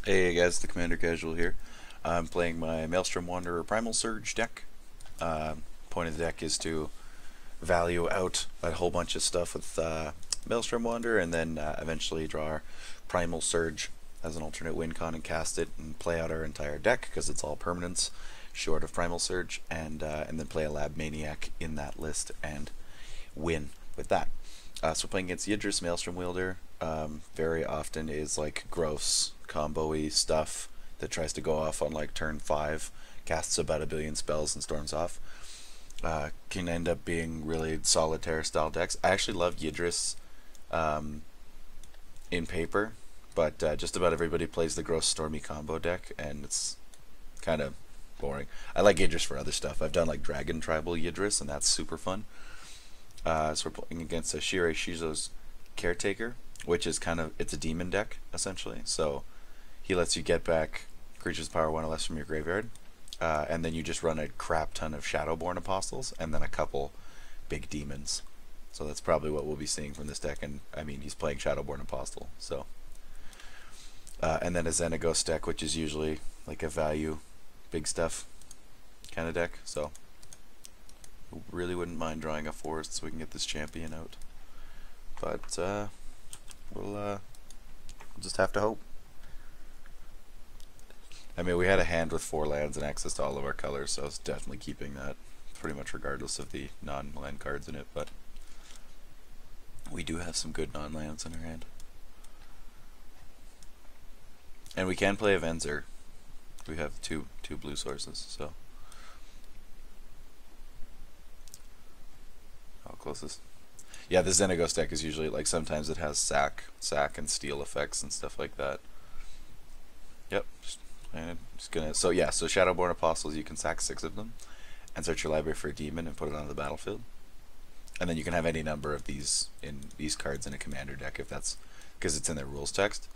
Hey guys, the Commander Casual here. I'm playing my Maelstrom Wanderer Primal Surge deck. Point of the deck is to value out a whole bunch of stuff with Maelstrom Wanderer and then eventually draw our Primal Surge as an alternate win con and cast it and play out our entire deck because it's all permanents short of Primal Surge and then play a Lab Maniac in that list and win with that. So we're playing against Yidris, Maelstrom Wielder. Very often is like gross combo-y stuff that tries to go off on like turn 5, casts about 1 billion spells and storms off. Can end up being really solitaire style decks. I actually love Yidris in paper, but just about everybody plays the gross stormy combo deck and it's kind of boring. I like Yidris for other stuff. I've done like Dragon Tribal Yidris and that's super fun. So we're playing against a Shirei Shizo's Caretaker, which is it's a demon deck essentially. So he lets you get back creatures power 1 or less from your graveyard, and then you just run a crap ton of Shadowborn Apostles and then a couple big demons. So that's probably what we'll be seeing from this deck. And I mean, he's playing Shadowborn Apostle, so and then a Xenagos deck, which is usually like a value, big stuff kind of deck. So really wouldn't mind drawing a forest so we can get this champion out, but we'll just have to hope. I mean, we had a hand with 4 lands and access to all of our colors, so I was definitely keeping that pretty much regardless of the non-land cards in it, but we do have some good non-lands in our hand. And we can play a Venser. We have two blue sources, so how close is? Yeah, the Xenagos deck is usually like sometimes it has sack and steal effects and stuff like that. Yep. Just gonna so Shadowborn Apostles, you can sack 6 of them and search your library for a demon and put it on the battlefield. And then you can have any number of these cards in a commander deck if that's because it's in their rules text.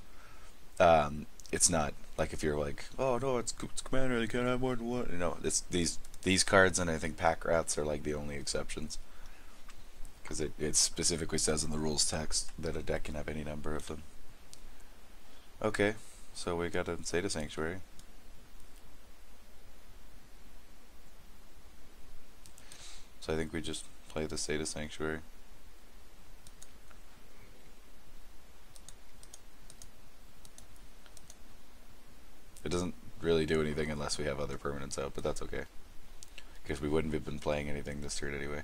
It's not like if you're like, oh no, it's commander, you can't have more than one. You know, it's these cards, and I think pack rats are like the only exceptions. Because it specifically says in the rules text that a deck can have any number of them. Okay, so we got a Zeta Sanctuary. So I think we just play the Zeta Sanctuary. It doesn't really do anything unless we have other permanents out, but that's okay. Because we wouldn't have been playing anything this turn anyway.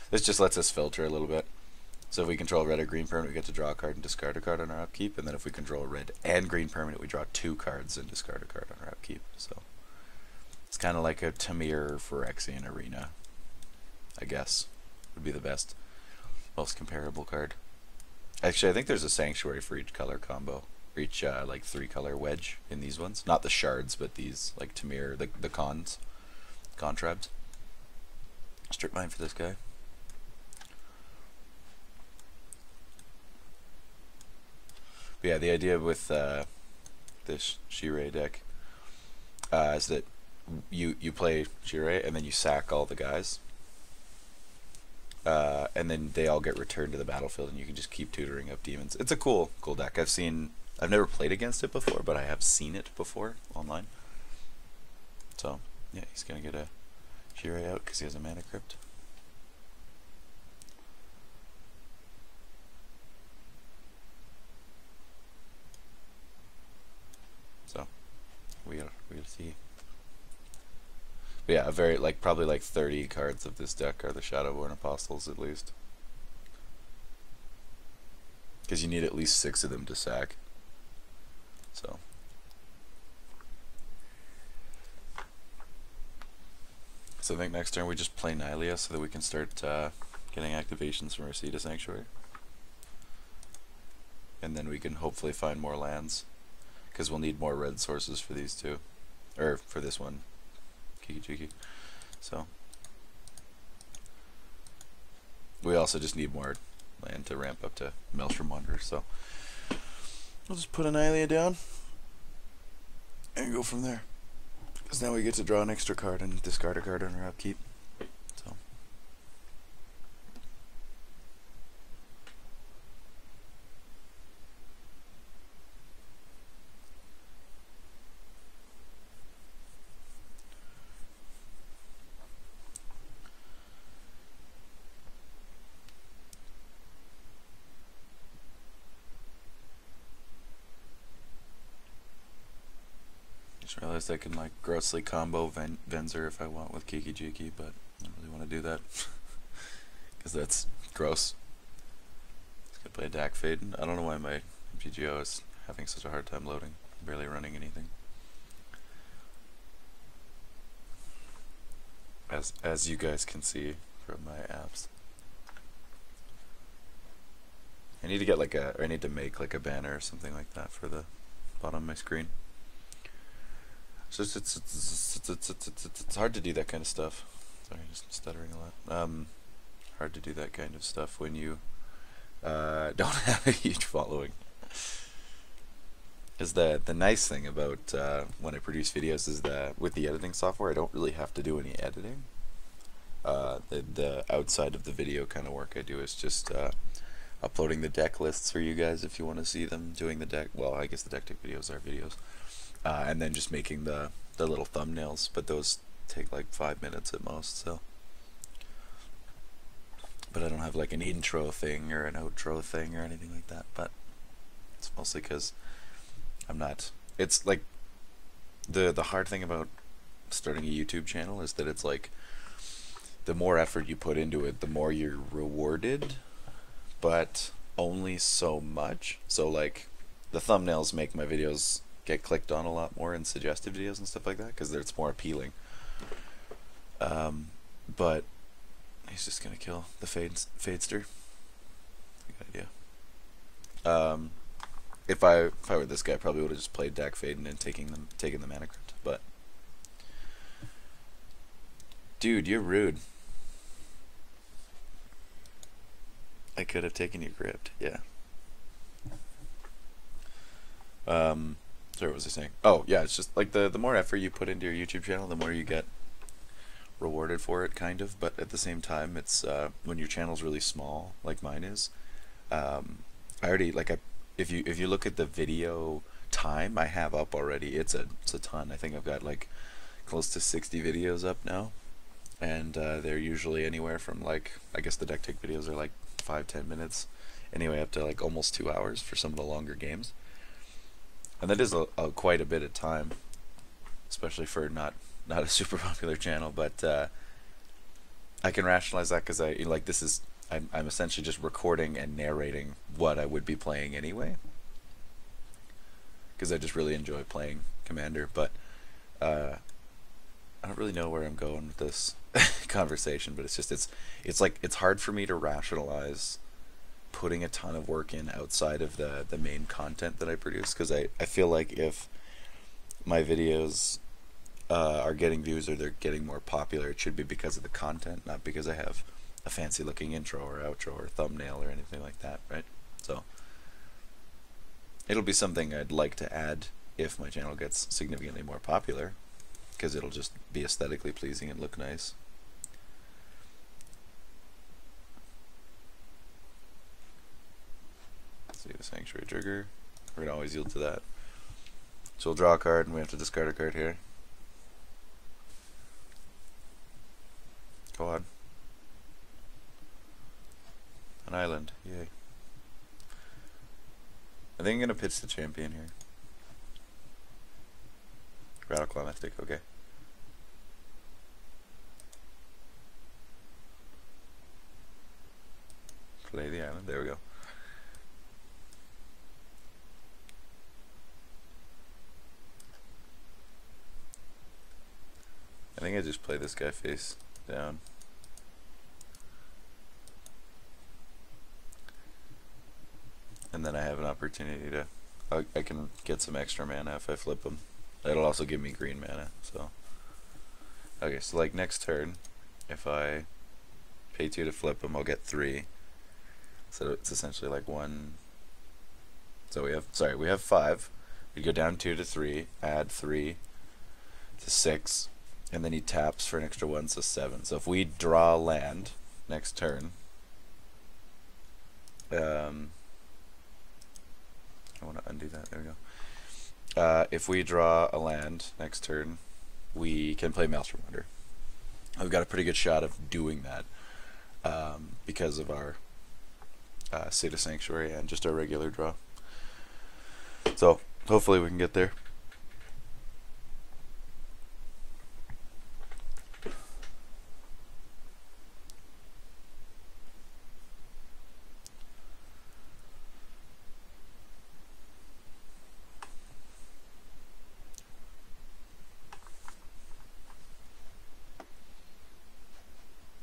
This just lets us filter a little bit. So if we control red or green permanent, we get to draw a card and discard a card on our upkeep. And then if we control red and green permanent, we draw 2 cards and discard a card on our upkeep. So it's kind of like a Tamir Phyrexian Arena, I guess, would be the most comparable card. Actually, I think there's a Sanctuary for each color combo. For each like 3-color wedge in these ones. Not the shards, but these like Tamir, the Contrabs. Strip mine for this guy. But yeah, the idea with this Shirei deck is that you play Shirei and then you sack all the guys, and then they all get returned to the battlefield, and you can just keep tutoring up demons. It's a cool deck. I've never played against it before, but I have seen it before online. So yeah, he's gonna get a Shirei out because he has a mana crypt. So we gotta see. But yeah, probably like 30 cards of this deck are the Shadowborn Apostles at least, because you need at least 6 of them to sack. So I think next turn we just play Nylea so that we can start getting activations from our Zeta Sanctuary, and then we can hopefully find more lands. Because we'll need more red sources for these two. Or for this one. Kiki. So we also just need more land to ramp up to Maelstrom Wanderer. So we'll just put an Nylea down and go from there. Because now we get to draw an extra card and discard a card on our upkeep. So Just realized I can like grossly combo Venzer if I want with Kiki Jiki, but I don't really want to do that because that's gross. Gonna play a Dak Fade. I don't know why my MTGO is having such a hard time loading. I'm barely running anything. As you guys can see from my apps. I need to get like I need to make like a banner or something like that for the bottom of my screen. So it's hard to do that kind of stuff. Sorry, just stuttering a lot. Hard to do that kind of stuff when you don't have a huge following. Is the nice thing about when I produce videos is that with the editing software I don't really have to do any editing. The outside of the video kind of work I do is just uploading the deck lists for you guys if you want to see them, doing the deck, well I guess the deck tech videos are videos, and then just making the little thumbnails, but those take like 5 minutes at most, so. But I don't have like an intro thing or an outro thing or anything like that, but it's mostly because I'm not, it's like the hard thing about starting a YouTube channel is that it's like the more effort you put into it, the more you're rewarded, but only so much. So like the thumbnails make my videos get clicked on a lot more in suggested videos and stuff like that because it's more appealing. But he's just gonna kill the Fadester. Good idea. If I were this guy, I probably would have just played Dak Fade and then taking the mana crypt. But dude, you're rude. I could have taken your crypt. Yeah. Sorry, what was I saying? Oh yeah, it's just like the more effort you put into your YouTube channel, the more you get rewarded for it, kind of. But at the same time, it's when your channel's really small, like mine is. I already if you look at the video time I have up already, it's a ton. I think I've got like close to 60 videos up now, and they're usually anywhere from like, I guess the deck take videos are like 5-10 minutes, anyway, up to like almost 2 hours for some of the longer games, and that is quite a bit of time, especially for not a super popular channel. But I can rationalize that because I'm essentially just recording and narrating what I would be playing anyway, because I just really enjoy playing Commander. But I don't really know where I'm going with this conversation, but it's hard for me to rationalize putting a ton of work in outside of the main content that I produce, because I feel like if my videos are getting views or they're getting more popular, it should be because of the content, not because I have a fancy looking intro or outro or thumbnail or anything like that, right? So it'll be something I'd like to add if my channel gets significantly more popular, because it'll just be aesthetically pleasing and look nice. Let's see the Sanctuary trigger. We're gonna always yield to that. So we'll draw a card and we have to discard a card here. Go on. An island, yay. I think I'm gonna pitch the champion here. Rattleclimactic, okay. Play the island, there we go. I think I just play this guy face down. And then I have an opportunity to, I can get some extra mana if I flip him. It'll also give me green mana, so. Okay, so like next turn, if I pay 2 to flip him, I'll get 3. So it's essentially like 1. So we have 5. We go down 2 to 3, add 3 to 6, and then he taps for an extra 1, so 7. So if we draw land next turn, I want to undo that. There we go. If we draw a land next turn, we can play Maelstrom Wanderer. We've got a pretty good shot of doing that because of our State of Sanctuary and just our regular draw. So hopefully we can get there.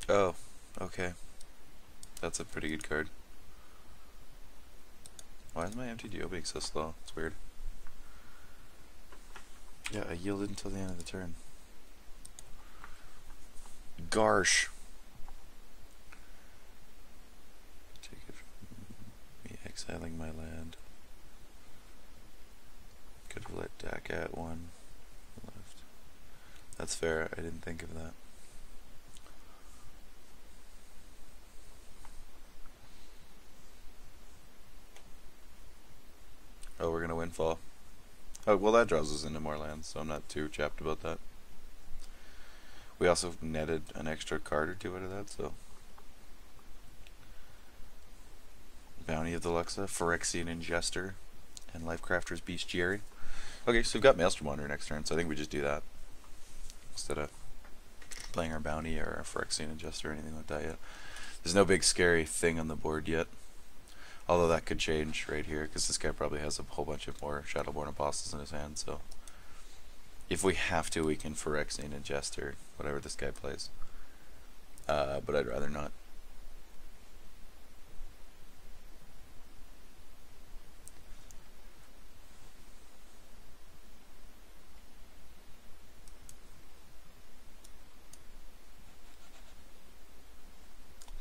Oh, okay. That's a pretty good card. Why is my MTG being so slow? It's weird. Yeah, I yielded until the end of the turn. Garsh. Take it from me exiling my land. Could have let Dak at one. Left. That's fair. I didn't think of that. Oh, we're gonna windfall. Oh, well, that draws us into more lands, so I'm not too chapped about that. We also netted an extra card or two out of that, so. Bounty of the Luxa, Phyrexian Ingester, and Lifecrafter's Bestiary. Okay, so we've got Maelstrom Wanderer next turn, so I think we just do that. Instead of playing our Bounty or our Phyrexian Ingester or anything like that yet. There's no big scary thing on the board yet. Although that could change right here, because this guy probably has a whole bunch of more Shadowborn Apostles in his hand, so. If we have to, we can Phyrexian Ingester, whatever this guy plays. But I'd rather not.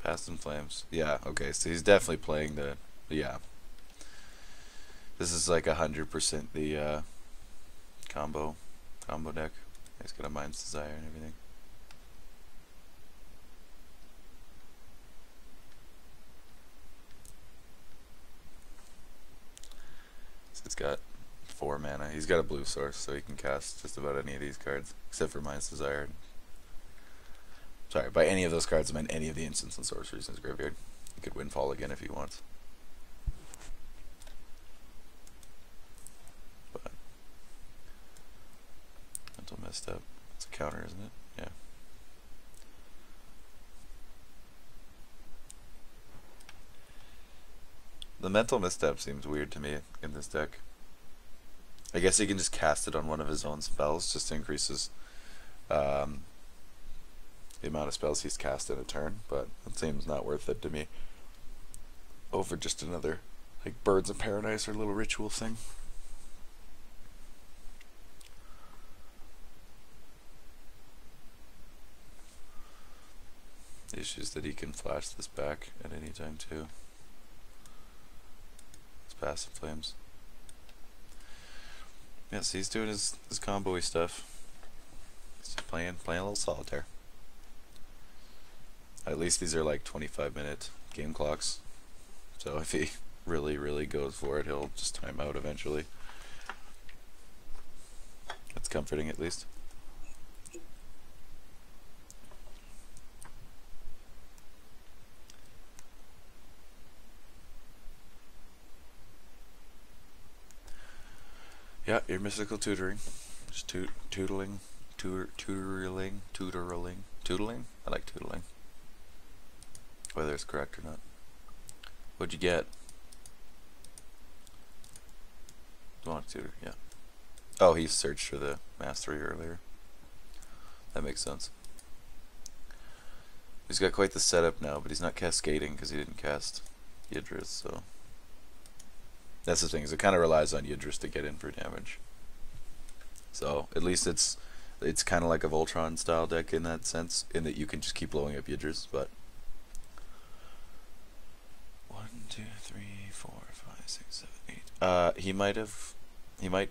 Past in Flames. Yeah, okay, so he's definitely playing the, yeah. This is like 100% the combo deck. He's got a Mind's Desire and everything. So it's got 4 mana. He's got a blue source, so he can cast just about any of these cards, except for Mind's Desire. Sorry, by any of those cards I meant any of the instants and sorceries in his graveyard. He could windfall again if he wants. But mental messed up. It's a counter, isn't it? Yeah. The mental misstep seems weird to me in this deck. I guess he can just cast it on one of his own spells just to increase his the amount of spells he's cast in a turn, but it seems not worth it to me over just another like Birds of Paradise or little ritual thing. The issue is that he can flash this back at any time too. It's Passive Flames. Yes, he's doing his combo-y stuff. He's just playing a little solitaire. At least these are like 25-minute game clocks. So if he really goes for it, he'll just time out eventually. That's comforting at least. Yeah, your mystical tutoring. Just tootling. I like tootling. Whether it's correct or not. What'd you get? Demonic Tutor, yeah. Oh, he searched for the mastery earlier. That makes sense. He's got quite the setup now, but he's not cascading because he didn't cast Yidris, so. That's the thing, is it kind of relies on Yidris to get in for damage. So, at least it's kind of like a Voltron style deck in that sense, in that you can just keep blowing up Yidris, but 1, 2, 3, 4, 5, 6, 7, 8. He might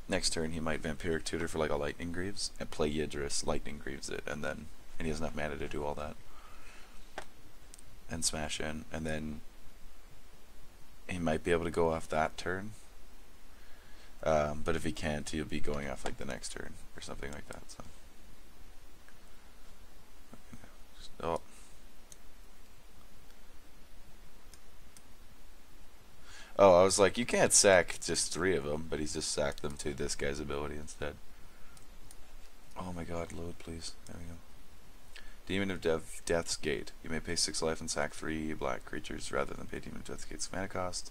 next turn he might Vampiric Tutor for like a Lightning Greaves and play Yidris, Lightning Greaves it, and he doesn't have mana to do all that. And smash in, and then he might be able to go off that turn. But if he can't, he'll be going off like the next turn or something like that. So. Oh. Oh, I was like, you can't sack just 3 of them, but he's just sacked them to this guy's ability instead. Oh my god, load please. There we go. Demon of Death's Gate. You may pay 6 life and sack 3 black creatures rather than pay Demon of Death's Gate's mana cost.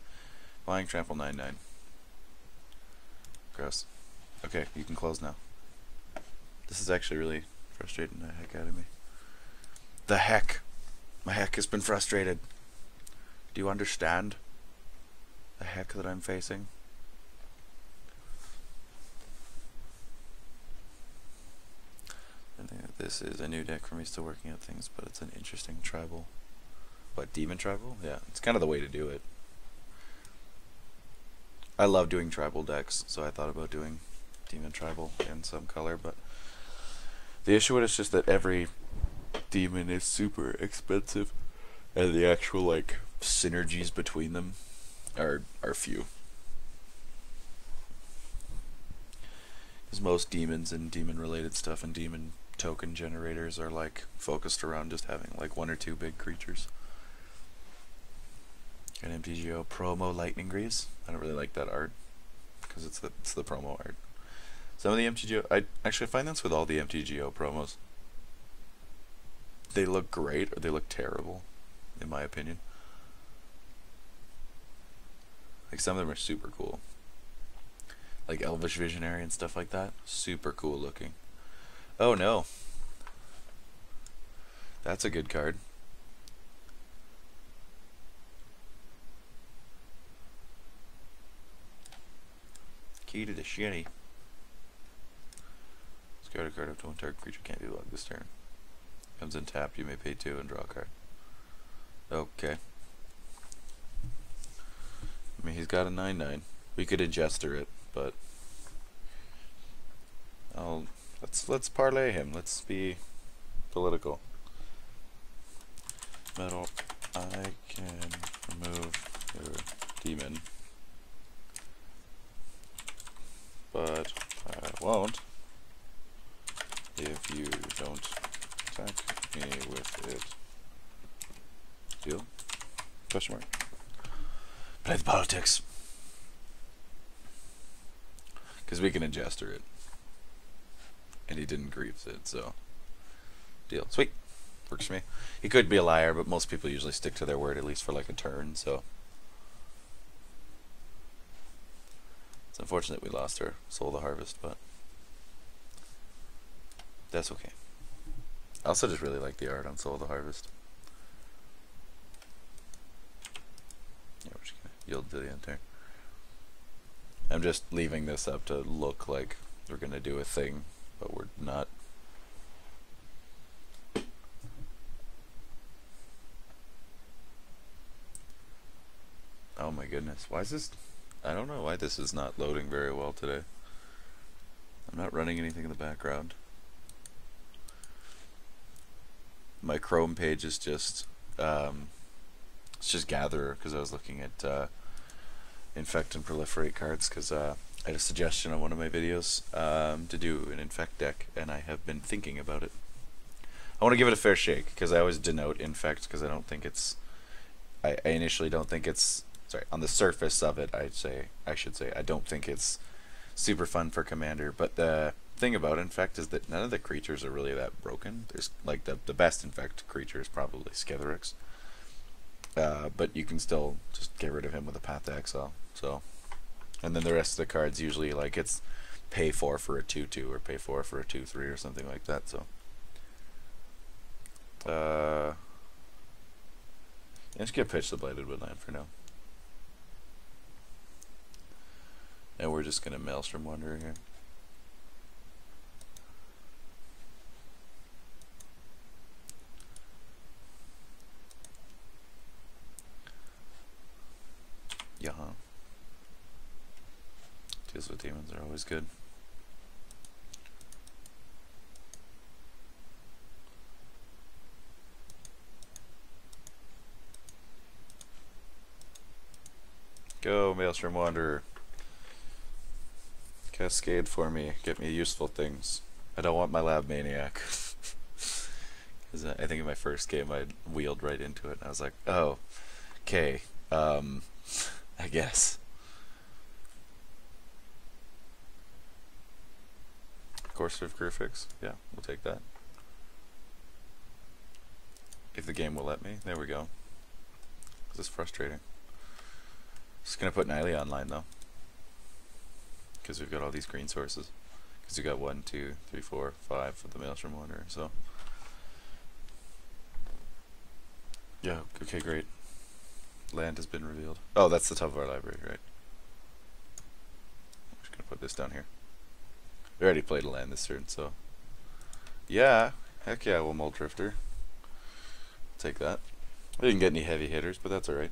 Flying trample 9/9. Gross. Okay, you can close now. This is actually really frustrating the heck out of me. The heck? My heck has been frustrated. Do you understand the heck that I'm facing? I think that this is a new deck for me, still working out things, but it's an interesting tribal. What, demon tribal? Yeah, it's kind of the way to do it. I love doing tribal decks, so I thought about doing demon tribal in some color, but the issue with it is just that every demon is super expensive, and the actual like synergies between them are few. Because most demons and demon related stuff and demon token generators are like focused around just having like one or two big creatures. An MTGO promo Lightning Greaves. I don't really like that art because it's the promo art. Some of the MTGO, I actually find this with all the MTGO promos. They look great or they look terrible, in my opinion. Like some of them are super cool. Like Elvish Visionary and stuff like that. Super cool looking. Oh no. That's a good card. Key to the Shirei. Discard a card up to one target creature can't be logged this turn. Comes in tapped, you may pay 2 and draw a card. Okay. I mean, he's got a 9/9. We could ingester it, but let's parlay him. Let's be political. Metal, I can remove your demon, but I won't if you don't attack me with it. Deal? Question mark. Play the politics. Because we can ingester it. And he didn't grieve it, so. Deal. Sweet. Works for me. He could be a liar, but most people usually stick to their word at least for like a turn, so. It's unfortunate we lost our Soul of the Harvest, but that's okay. I also just really like the art on Soul of the Harvest. Yeah, we're just gonna yield to the end turn. I'm just leaving this up to look like we're gonna do a thing, but we're not. Oh my goodness, why is this? I don't know why this is not loading very well today. I'm not running anything in the background. My Chrome page is just it's just Gatherer, because I was looking at infect and proliferate cards, because I had a suggestion on one of my videos to do an infect deck, and I have been thinking about it. I want to give it a fair shake, because I always denote infect, because I don't think it's I initially don't think it's, sorry, on the surface of it, I should say I don't think it's super fun for Commander, but the thing about infect is that none of the creatures are really that broken. There's like the best infect creature is probably Skithiryx, but you can still just get rid of him with a Path to Exile. So, and then the rest of the cards usually like it's pay 4 for a 2/2 or pay 4 for a 2/3 or something like that. So, let's get pitch the Blighted Woodland for now. And we're just gonna Maelstrom Wanderer here. Yeah. Deals with demons are always good. Go, Maelstrom Wanderer. Cascade for me. Get me useful things. I don't want my Lab Maniac. Because I think in my first game I wheeled right into it and I was like, oh, okay, I guess. Coercive Griffix, yeah, we'll take that. If the game will let me, there we go. This is frustrating. Just gonna put Nile online though, because we've got all these green sources. Because we got 1, 2, 3, 4, 5 for the Maelstrom Wanderer, so. Yeah, okay, great. Land has been revealed. Oh, that's the top of our library, right? I'm just gonna put this down here. We already played a land this turn, so... Yeah, heck yeah, we'll Mold Drifter. Take that. We didn't get any heavy hitters, but that's alright.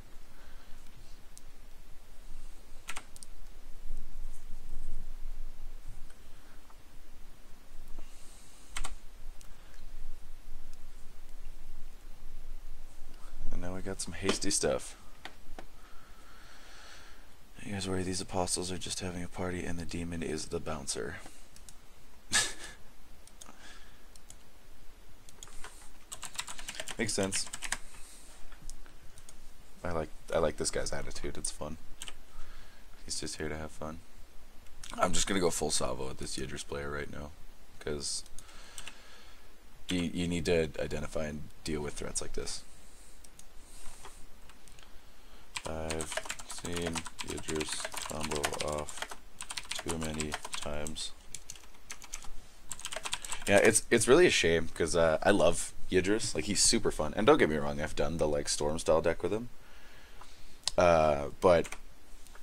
And now we got some hasty stuff. You guys worry these apostles are just having a party and the demon is the bouncer. Makes sense. I like this guy's attitude. It's fun. He's just here to have fun. I'm just gonna go full salvo with this Yidris player right now, because you need to identify and deal with threats like this. I've seen Yidris combo off too many times. Yeah, it's really a shame because I love Yidris. Like, he's super fun, and don't get me wrong, I've done the like storm style deck with him. But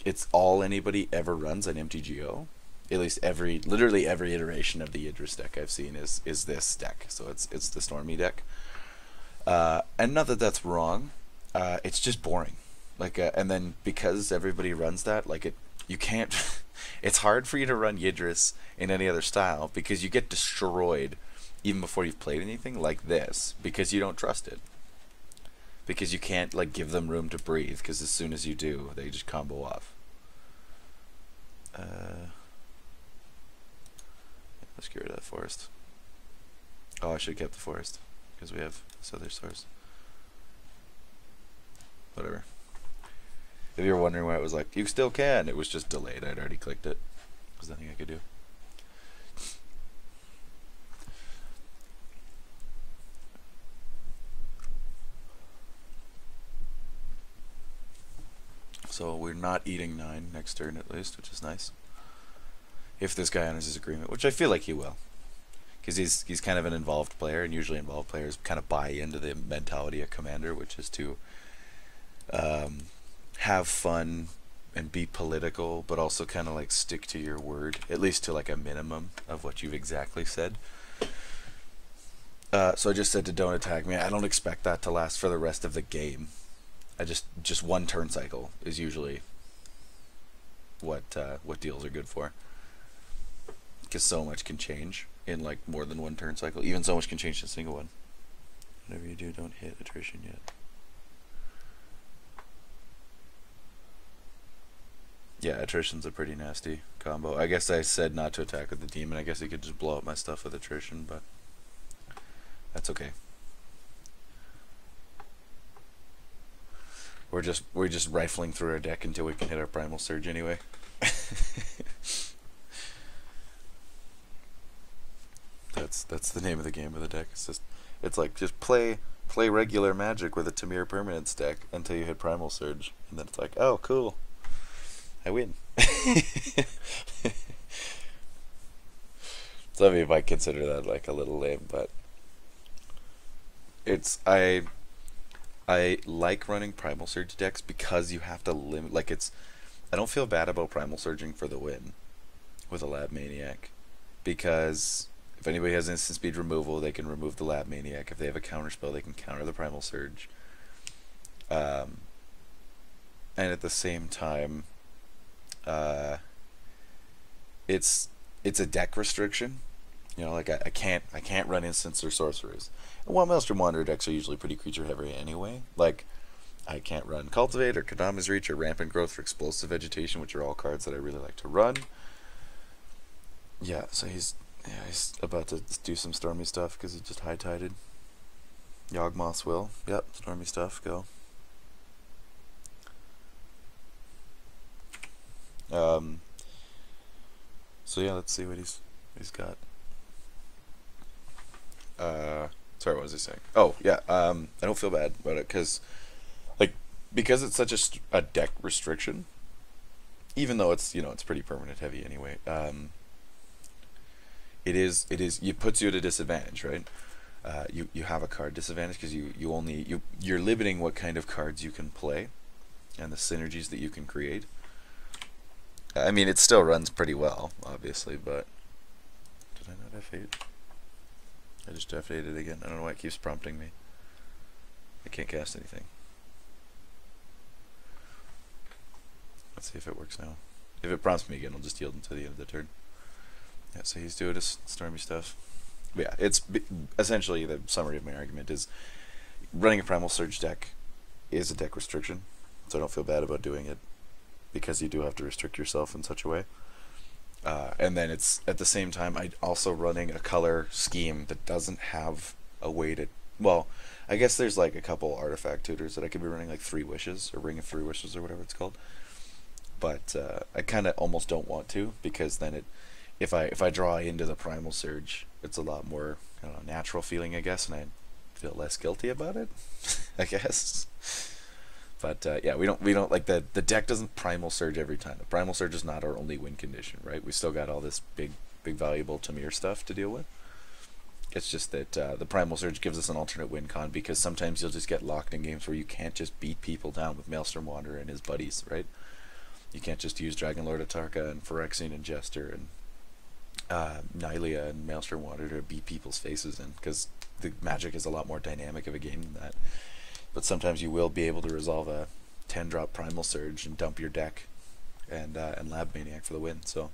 it's all anybody ever runs on MTGO. At least literally every iteration of the Yidris deck I've seen is this deck. So it's the Stormy deck. And not that that's wrong. It's just boring. Like, and then because everybody runs that, like you can't. It's hard for you to run Yidris in any other style because you get destroyed even before you've played anything like this because you don't trust it. Because you can't like give them room to breathe, because as soon as you do, they just combo off. Let's get rid of that forest. Oh, I should have kept the forest because we have this other source. Whatever. If you were wondering why it was like, you still can, it was just delayed. I'd already clicked it. There's nothing I could do. So we're not eating 9 next turn at least, which is nice. If this guy honors his agreement, which I feel like he will. Because he's kind of an involved player, and usually involved players kind of buy into the mentality of Commander, which is to have fun and be political, but also kind of like stick to your word, at least to like a minimum of what you've exactly said. So I just said to don't attack me. I don't expect that to last for the rest of the game. I just one turn cycle is usually what deals are good for. Because so much can change in like more than one turn cycle. Even so much can change in a single one. Whatever you do, don't hit attrition yet. Yeah, attrition's a pretty nasty combo. I guess I said not to attack with the demon. I guess he could just blow up my stuff with attrition, but that's okay. We're just rifling through our deck until we can hit our Primal Surge anyway. That's the name of the game of the deck. It's like just play regular Magic with a Tamir Permanence deck until you hit Primal Surge, and then it's like, oh cool, I win. Some of you might consider that like a little lame, but I like running Primal Surge decks because you have to limit, like I don't feel bad about Primal Surging for the win with a Lab Maniac, because if anybody has instant speed removal, they can remove the Lab Maniac. If they have a counter spell, they can counter the Primal Surge. And at the same time, it's a deck restriction. You know, like I can't run instants or sorcerers. And while Maelstrom Wanderer decks are usually pretty creature heavy anyway, like I can't run Cultivate or Kadama's Reach or Rampant Growth for Explosive Vegetation, which are all cards that I really like to run. Yeah, so he's about to do some Stormy stuff because he just high-tided. Yawgmoth's Will. Yep, Stormy stuff, go. So yeah, let's see what he's got. Sorry, what was I saying? Oh, yeah, I don't feel bad about it, because it's such a deck restriction, even though it's, you know, it's pretty permanent heavy anyway, it puts you at a disadvantage, right? you have a card disadvantage because you're limiting what kind of cards you can play and the synergies that you can create. I mean, it still runs pretty well, obviously, but did I not F8? I just F8'd it again. I don't know why it keeps prompting me. I can't cast anything. Let's see if it works now. If it prompts me again, I'll just yield until the end of the turn. Yeah, so he's doing his stormy stuff. But yeah, it's essentially the summary of my argument is running a Primal Surge deck is a deck restriction, so I don't feel bad about doing it because you do have to restrict yourself in such a way. And then it's at the same time I'm also running a color scheme that doesn't have a way to, well, I guess there's like a couple artifact tutors that I could be running, like 3 Wishes or Ring of 3 Wishes or whatever it's called. But I kind of almost don't want to, because then if I draw into the Primal Surge, it's a lot more, I don't know, natural feeling, I guess, and I feel less guilty about it, I guess. But yeah, we don't like the deck doesn't Primal Surge every time. The Primal Surge is not our only win condition, right? We still got all this big valuable Tamir stuff to deal with. It's just that the Primal Surge gives us an alternate win con, because sometimes you'll just get locked in games where you can't just beat people down with Maelstrom Wanderer and his buddies, right? You can't just use Dragonlord Atarka and Phyrexian and Jester and Nylea and Maelstrom Wanderer to beat people's faces in, because the Magic is a lot more dynamic of a game than that. But sometimes you will be able to resolve a 10-drop Primal Surge and dump your deck and Lab Maniac for the win. So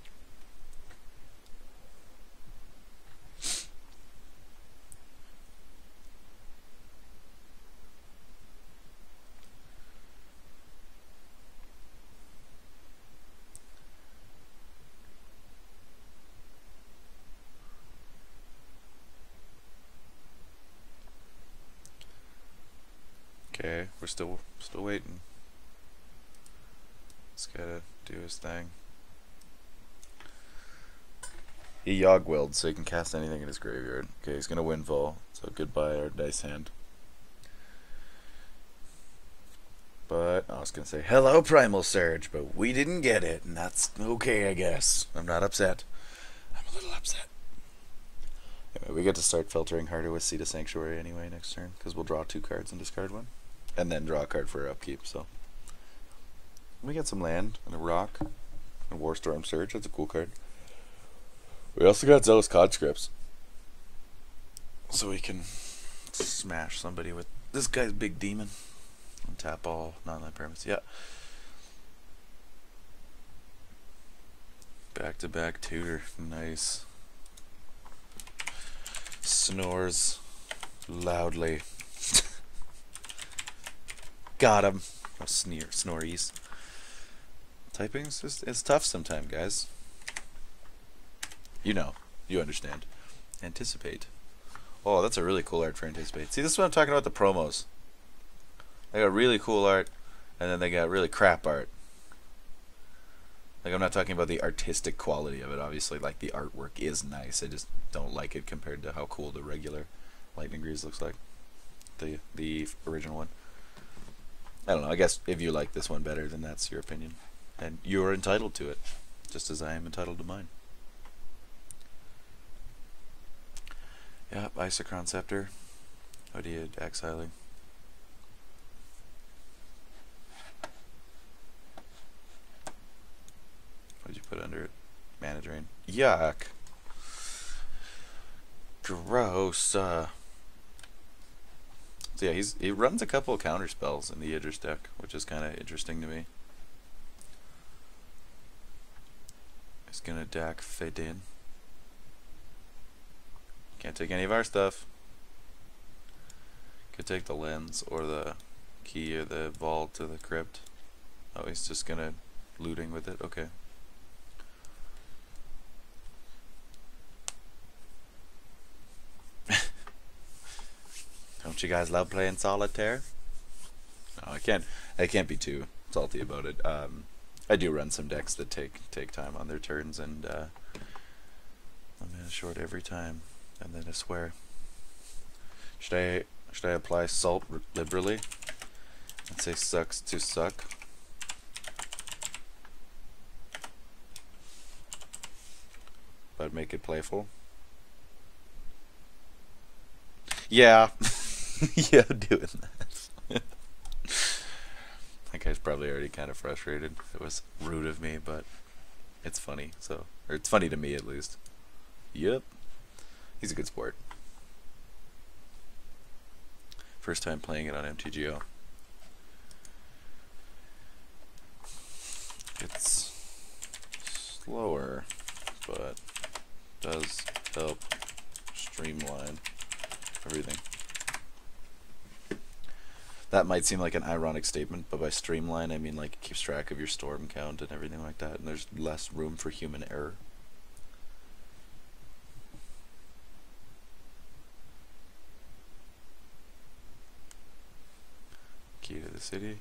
okay, we're still waiting. He's gotta do his thing. He Yogg-Willed, so he can cast anything in his graveyard. Okay, he's gonna Windfall, so goodbye our dice hand. But I was gonna say hello Primal Surge, but we didn't get it, and that's okay, I guess. I'm not upset. I'm a little upset. Anyway, we get to start filtering harder with Seed of Sanctuary anyway next turn, because we'll draw 2 cards and discard 1. And then draw a card for our upkeep, so. We get some land and a rock and Warstorm Surge. That's a cool card. We also got Zealous Conscripts, so we can smash somebody with this guy's big demon and tap all non-land permanents. Yeah. Back-to-back tutor. Nice. Snores loudly. Got him. Oh, snories. Typing's it's tough sometimes, guys. You know. You understand. Anticipate. Oh, that's a really cool art for Anticipate. See, this is what I'm talking about, the promos. They got really cool art, and then they got really crap art. Like, I'm not talking about the artistic quality of it, obviously. Like, the artwork is nice. I just don't like it compared to how cool the regular Lightning Greaves looks like. The original one. I don't know, I guess if you like this one better, then that's your opinion. And you're entitled to it, just as I am entitled to mine. Yeah, Isochron Scepter. What do you exiling? What did you put under it? Mana Drain. Yuck! Gross. So yeah, he runs a couple of counter spells in the Yidris deck, which is kind of interesting to me. He's gonna deck Fedin. Can't take any of our stuff. Could take the lens or the key or the vault to the crypt. Oh, he's just gonna looting with it. Okay. Don't you guys love playing solitaire? No, I can't be too salty about it. I do run some decks that take time on their turns, and I'm gonna short every time, and then I swear. Should I apply salt liberally and say sucks to suck? But make it playful. Yeah. Yeah, I'm doing that. That guy's probably already kind of frustrated. It was rude of me, but it's funny. So, or it's funny to me at least. Yep. He's a good sport. First time playing it on MTGO. It's slower, but does help streamline everything. That might seem like an ironic statement, but by streamline I mean like it keeps track of your storm count and everything like that, and there's less room for human error. Key to the city.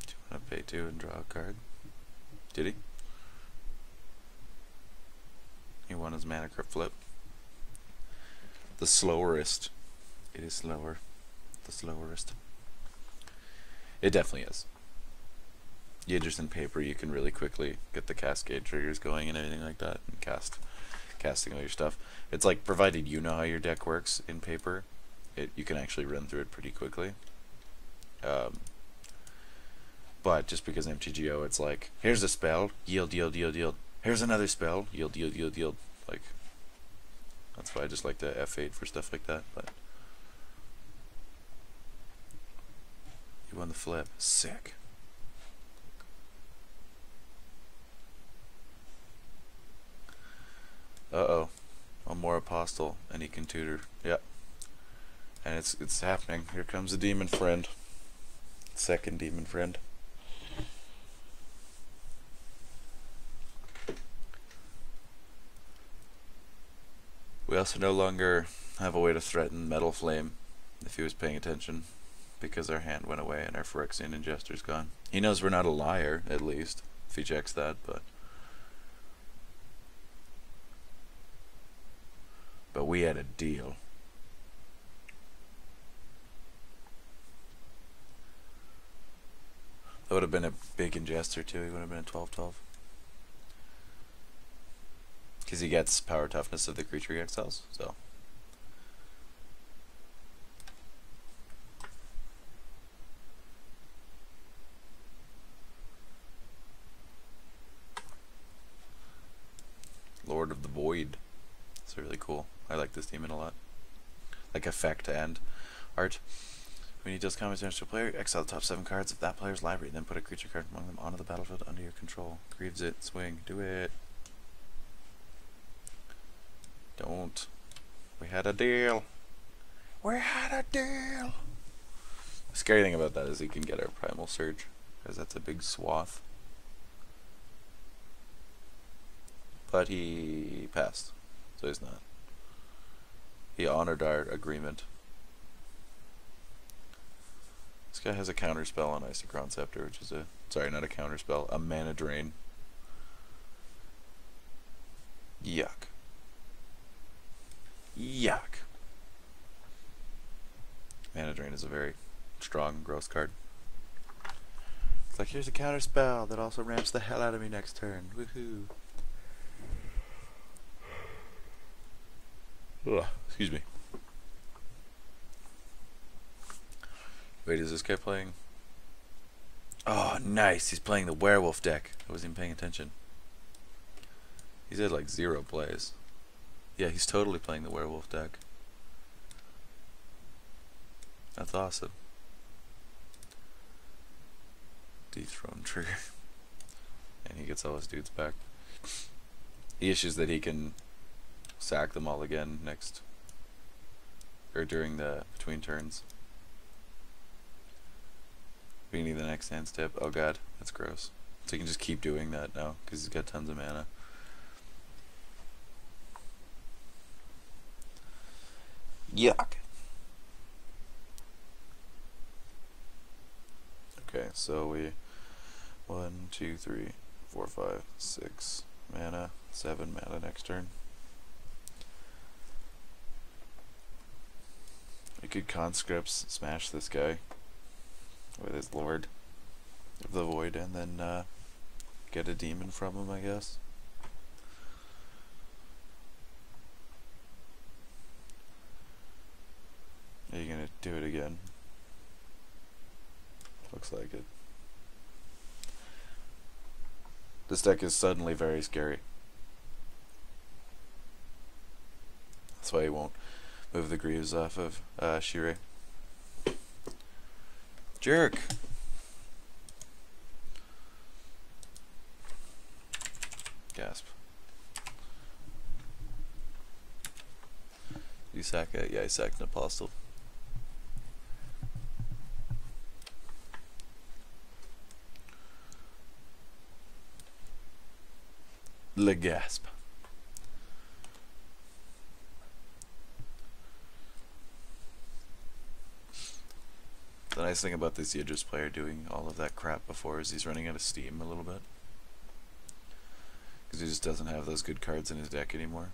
Do you want to pay 2 and draw a card? Did he? He won his mana crypt flip. The slowerest. It is slower. The slowerest. It definitely is. Yidris and paper, you can really quickly get the cascade triggers going and everything like that, and casting all your stuff. It's like, provided you know how your deck works in paper, you can actually run through it pretty quickly. But just because MTGO, it's like, here's a spell, yield, yield, yield, yield. Here's another spell, yield, yield, yield, yield. Like, that's why I just like to F8 for stuff like that. But you won the flip. Sick. Uh-oh. One more apostle, and he can tutor. Yep. And it's happening. Here comes the demon friend. Second demon friend. We also no longer have a way to threaten Metal Flame, if he was paying attention, because our hand went away and our Phyrexian Ingester's gone. He knows we're not a liar, at least, if he checks that, but we had a deal. That would have been a big Ingester too. He would have been a 12/12. Because he gets power toughness of the creature he exiles, so. Lord of the Void. It's really cool. I like this demon a lot. Like effect and art. When you deal combat damage to a player, exile the top 7 cards of that player's library, then put a creature card among them onto the battlefield under your control. Grieves it, swing, do it. Don't. We had a deal. We had a deal. The scary thing about that is he can get our Primal Surge, because that's a big swath. But he passed, so he's not. He honored our agreement. This guy has a counterspell on Isochron Scepter, which is a, sorry, not a counterspell, a mana drain. Yuck. Yuck. Mana drain is a very strong, gross card. It's like, here's a counterspell that also ramps the hell out of me next turn. Woohoo. Ugh, excuse me. Wait, is this guy playing? Oh, nice. He's playing the werewolf deck. I wasn't even paying attention. He's had like 0 plays. Yeah, he's totally playing the werewolf deck. That's awesome. Dethrone trigger. And he gets all his dudes back. The issue is that he can sack them all again next, or during the between turns. Beginning the next hand step. Oh god, that's gross. So he can just keep doing that now because he's got tons of mana. Yuck. Okay, so we 1, 2, 3, 4, 5, 6 mana, 7 mana next turn. We could conscripts smash this guy with his Lord of the Void and then get a demon from him, I guess. Are you gonna do it again? Looks like it. This deck is suddenly very scary. That's why he won't move the Greaves off of Shirei. Jerk! Gasp. You sack it? Yeah, I sacked an Apostle. Le gasp. The nice thing about this Yidris player doing all of that crap before is he's running out of steam a little bit. Because he just doesn't have those good cards in his deck anymore.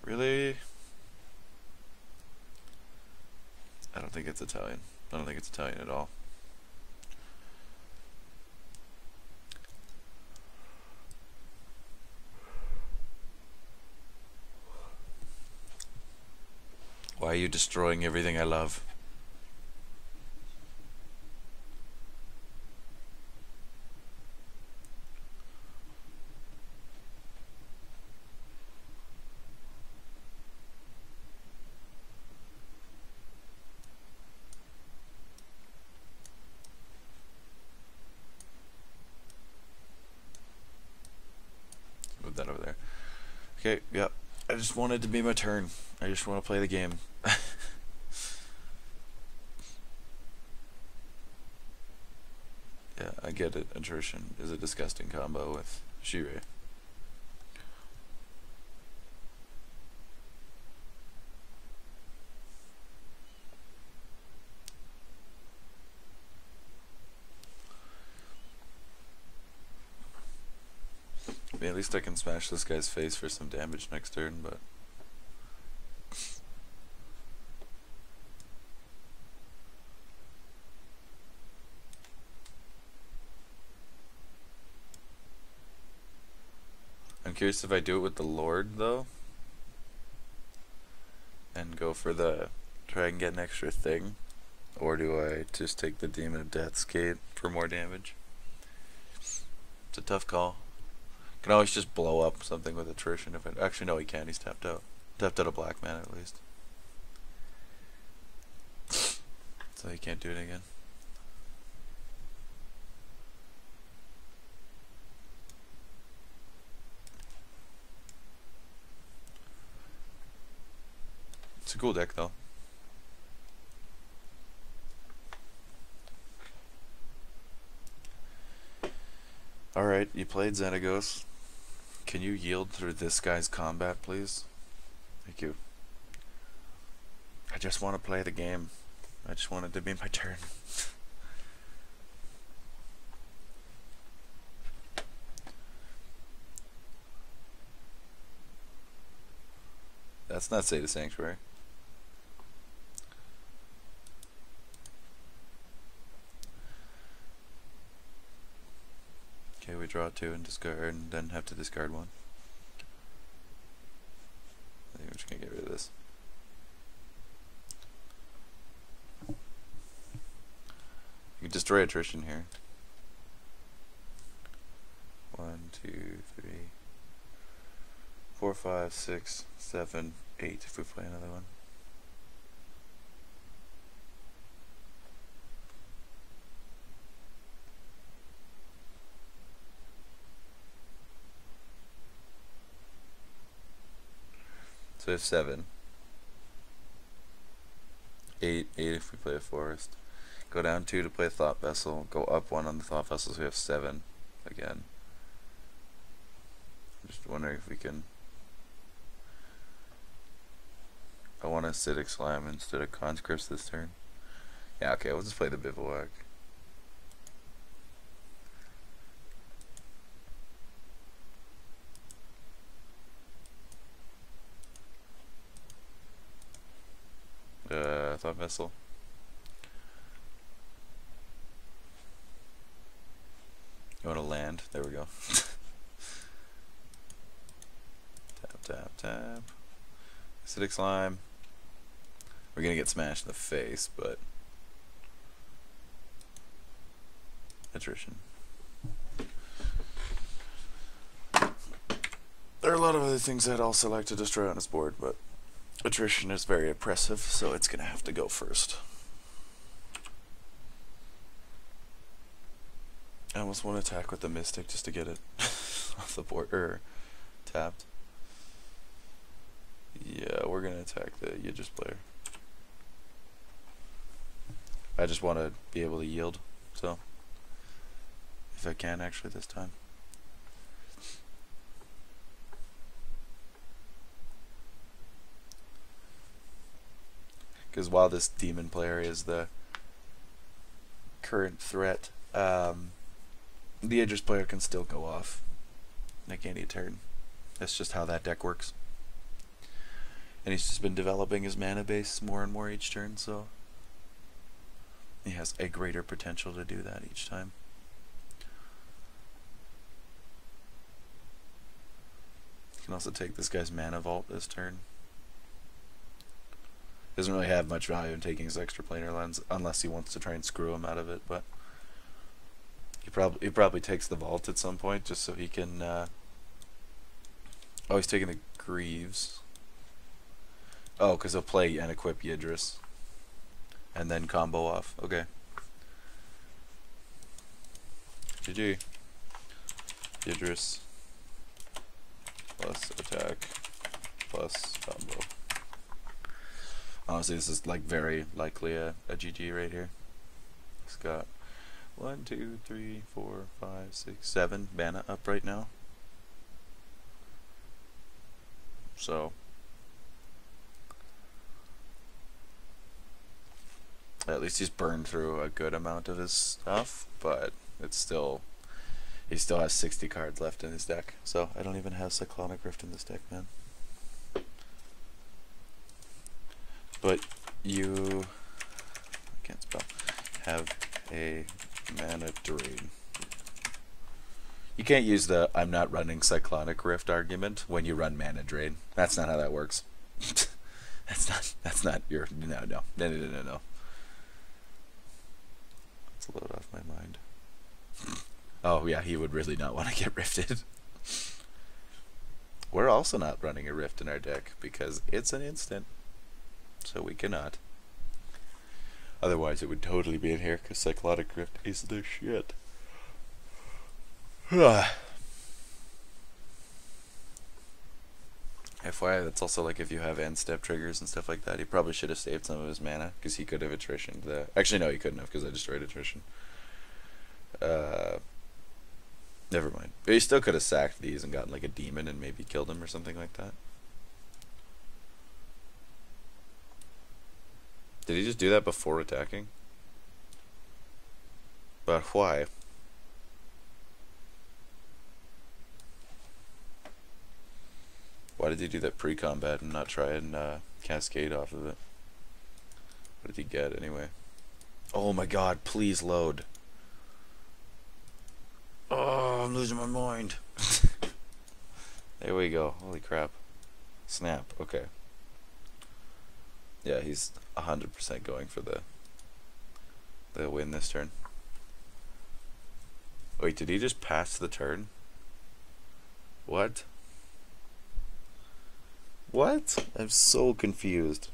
Really? I don't think it's Italian. I don't think it's Italian at all. Why are you destroying everything I love? Move that over there. Okay, yep. I just want it to be my turn. I just want to play the game. Yeah, I get it. Attrition is a disgusting combo with Shirei. I mean, at least I can smash this guy's face for some damage next turn, but... I'm curious if I do it with the Lord, though, and go for the try and get an extra thing, or do I just take the Demon of Death's Gate for more damage? It's a tough call. Can always just blow up something with attrition if it... Actually, no, he can't. He's tapped out. Tapped out a black man, at least. So he can't do it again. It's a cool deck, though. Alright, you played Xenagos. Can you yield through this guy's combat, please? Thank you. I just want to play the game. I just want it to be my turn. That's not Sata Sanctuary. Okay, we draw two and discard, and then have to discard one. I think we're just gonna get rid of this. You can destroy attrition here. 1, 2, 3, 4, 5, 6, 7, 8 if we play another one. So we have 7. 8 if we play a forest. Go down 2 to play a Thought Vessel. Go up 1 on the Thought Vessel, so we have 7 again. I'm just wondering if we can... I want Acidic Slime instead of Conscripts this turn. Yeah, okay, we'll just play the Bivouac. Thought Vessel. You want to land? There we go. tap. Acidic Slime. We're gonna get smashed in the face, but attrition. There are a lot of other things I'd also like to destroy on his board, but attrition is very oppressive, so it's gonna have to go first. I almost want to attack with the Mystic just to get it off the board, or tapped. Yeah, we're gonna attack the Yidris player. I just want to be able to yield, so if I can actually this time. Because while this demon player is the current threat, the Yidris player can still go off like any turn. That's just how that deck works. And he's just been developing his mana base more and more each turn, so he has a greater potential to do that each time. You can also take this guy's mana vault this turn. Doesn't really have much value in taking his extra planar lens unless he wants to try and screw him out of it, but he probably takes the vault at some point just so he can oh, he's taking the Greaves. Oh, because he'll play and equip Yidris and then combo off. Okay. GG. Yidris plus attack plus combo. Honestly, this is like very likely a GG right here. He's got 1, 2, 3, 4, 5, 6, 7 mana up right now. So at least he's burned through a good amount of his stuff, but it's still, he still has 60 cards left in his deck. So I don't even have Cyclonic Rift in this deck, man. But you, I can't spell, have a mana drain. You can't use the I'm not running Cyclonic Rift argument when you run mana drain. That's not how that works. that's not your, no. Let's load off my mind. Oh yeah, he would really not want to get rifted. We're also not running a rift in our deck because it's an instant. So we cannot. Otherwise it would totally be in here because Cyclonic Rift is the shit. FYI, that's also like if you have end step triggers and stuff like that, he probably should have saved some of his mana because he could have attritioned the. Actually, no, he couldn't have because I destroyed attrition. Never mind. But he still could have sacked these and gotten like a demon and maybe killed him or something like that. Did he just do that before attacking? But why? Why did he do that pre-combat and not try and cascade off of it? What did he get anyway? Oh my god, please load. Oh, I'm losing my mind. There we go. Holy crap. Snap. Okay. Yeah, he's 100% going for the win this turn. Wait, did he just pass the turn? What? What? I'm so confused.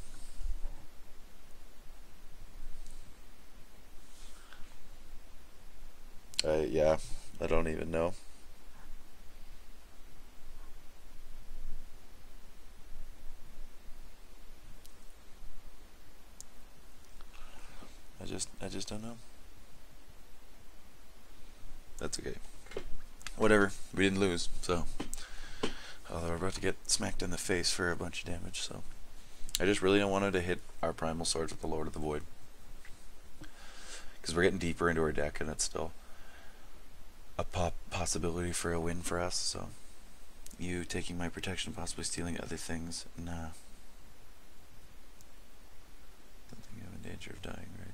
Yeah, I don't even know. I just don't know. That's okay. Whatever. We didn't lose, so. Although we're about to get smacked in the face for a bunch of damage, so. I just really don't want him to hit our Primal Surge with the Lord of the Void. Because we're getting deeper into our deck, and it's still a possibility for a win for us, so. You taking my protection, possibly stealing other things, nah. Don't think I'm in danger of dying, right?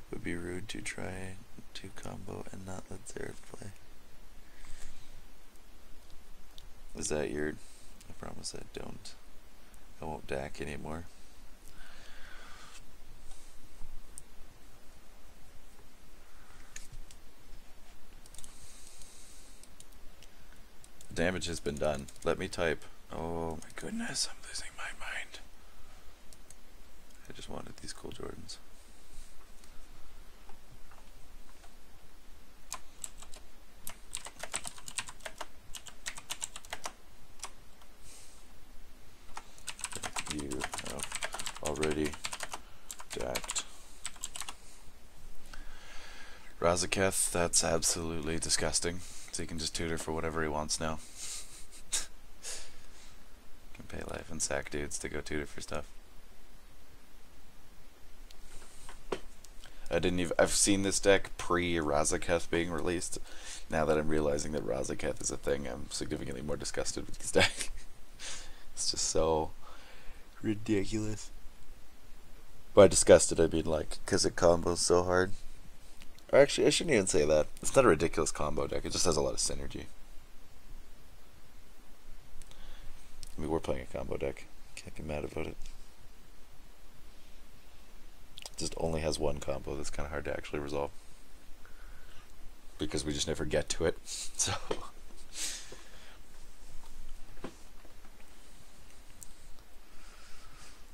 Would be rude to try to combo and not let Zereth play. Is that your... I promise I won't DAC anymore. Damage has been done. Let me type. Oh my goodness, I'm losing my mind. I just wanted these cool Jordans. You have already DAC'd. Razaketh, that's absolutely disgusting. So he can just tutor for whatever he wants now. Can pay life and sack dudes to go tutor for stuff. I've seen this deck pre-Razaketh being released. Now that I'm realizing that Razaketh is a thing, I'm significantly more disgusted with this deck. It's just so ridiculous. By disgusted, I mean like, because it combos so hard. Or actually, I shouldn't even say that. It's not a ridiculous combo deck, it just has a lot of synergy. I mean, we're playing a combo deck. Can't get mad about it. It just only has one combo that's kind of hard to actually resolve. Because we just never get to it. So...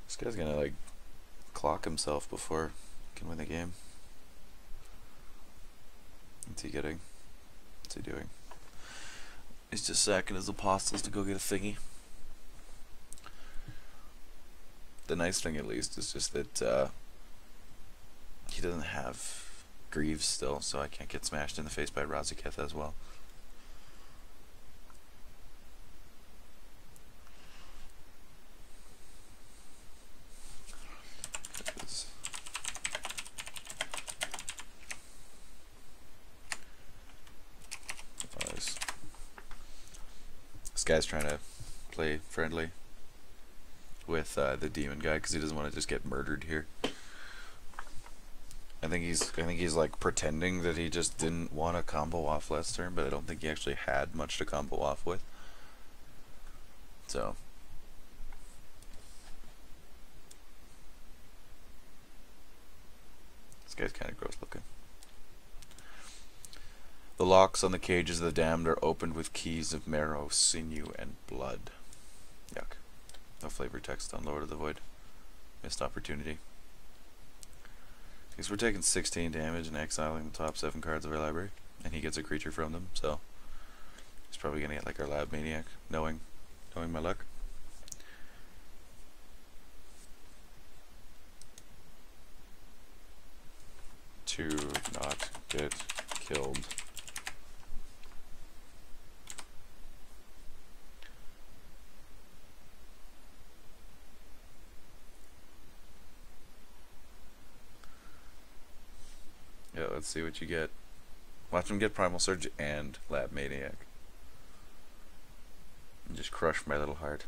This guy's gonna like clock himself before he can win the game. What's he getting? What's he doing? He's just sacking his apostles to go get a thingy. The nice thing at least is just that he doesn't have Greaves still, so I can't get smashed in the face by Razaketh as well. This guy's trying to play friendly with the demon guy because he doesn't want to just get murdered here. I think he's like pretending that he just didn't want to combo off last turn, but I don't think he actually had much to combo off with. So this guy's kind of gross looking. The locks on the cages of the damned are opened with keys of marrow, sinew, and blood. Yuck. No flavor text on Lord of the Void. Missed opportunity. Because we're taking 16 damage and exiling the top 7 cards of our library, and he gets a creature from them, so he's probably gonna get like our Lab Maniac, knowing my luck. To not get killed. Yeah, let's see what you get. Watch him get Primal Surge and Lab Maniac. And just crush my little heart.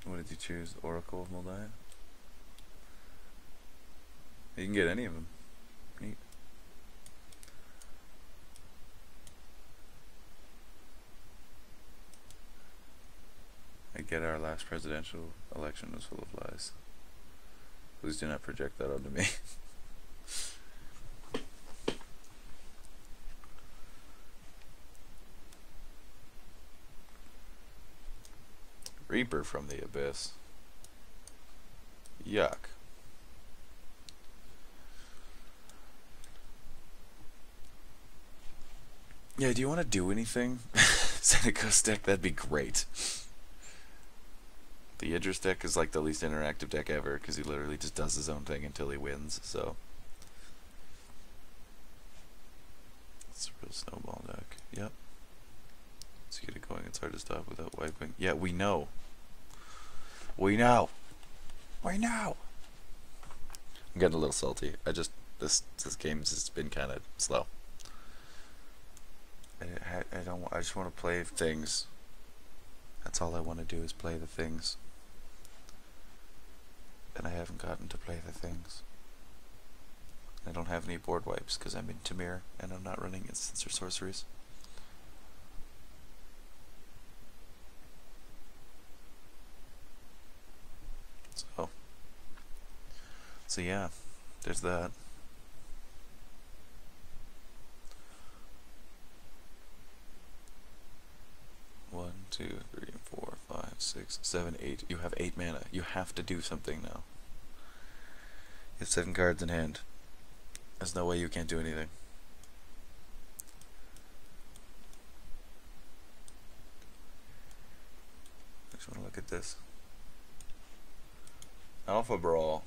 What did you choose? Oracle of Moldiah? You can get any of them. Neat. I get our last presidential election was full of lies. Please do not project that onto me. Reaper from the Abyss. Yuck. Yeah, do you want to do anything? Xenagos deck, that'd be great. The Yidris deck is like the least interactive deck ever because he literally just does his own thing until he wins, so. It's a real snowball deck. Yep. Let's get it going. It's hard to stop without wiping. Yeah, we know. We know. We know. I'm getting a little salty. This game's just been kind of slow. I just want to play things. That's all I want to do is play the things. And I haven't gotten to play the things. I don't have any board wipes because I'm in Tamir and I'm not running instants or sorceries. So yeah, there's that. One, two, three, four, five, six, seven, 8. You have 8 mana. You have to do something now. You have 7 cards in hand. There's no way you can't do anything. I just want to look at this. Alpha Brawl.